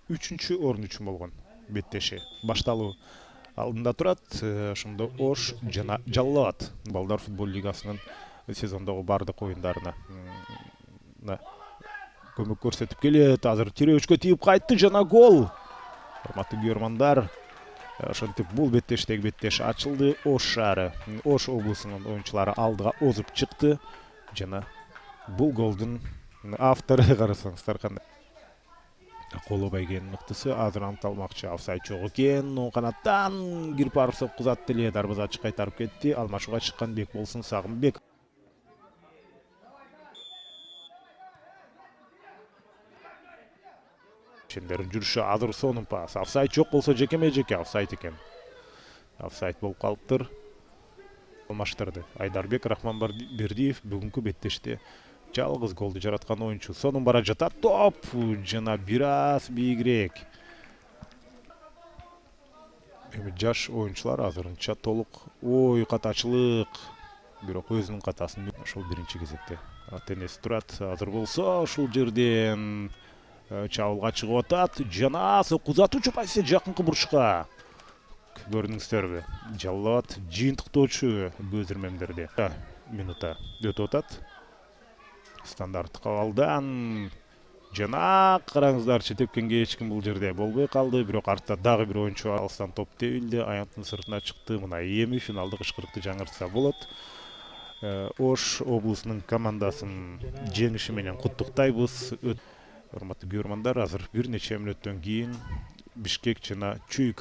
3 орун үчүн болгон беттеши. Башталуу алдында турат. Ошондо Ош жана Жалал Абад балдар футбол лигасынын сезондогу бардык оюндарына көмөк көрсөтүп келет. Азыр тирөөчкө тийип кайтты жана гол. Урматтуу көрөрмандар, ошентип бул беттештеги беттеш ачылды. Ош шаары, Ош облусунун оюнчулары алдыга озуп чыкты жана бул голдун автору карасаңыздар кандай. Коло байгенин мыктысы азыр аныкталмакчы. Офсайд жок экен. Оң канаттан кирип барып сопкузат эле. Дарбазачы кайтарып кетти. Алмашууга чыккан Бекболсун Сагынбек. Чендерин жүрүшү азыр сонун пас. Офсайд жок болсо жекеме жеке офсайд экен. Офсайд болуп калыптыр. Алмаштырды. Айдарбек Рахманбердиев бүгүнкү беттеште жалгыз голду жараткан оюнчу. Сонун бара жатат топ жана бир аз бийигирээк. Эми жаш оюнчулар азырынча толук катачылык. Бирок өзүнүн катасын ошол биринчи кезекте тенес турат. Азыр болсо ушул жерден чабуулга чыгып атат жана соккузатуучу позиция жакынкы бурчка. Көрдүңүздөрбү? Жалал Абад жыйынтыктоочу көзүрмемдерди. Минута өтүп атат. Стандарттык абалдан жана караңыздарчы, тепкенге эч ким бул жерде болбой калды. Бирок артта дагы бир оюнчу алыстан топ тебилди. Аянттын сыртына чыкты. Мына эми финалдык ышкырыкты жаңыртса болот. Ош облусунун командасын жеңиши менен куттуктайбыз. Урматтуу көрөрмандар, азыр бир нече мүнөттөн кийин Бишкек жана Чүй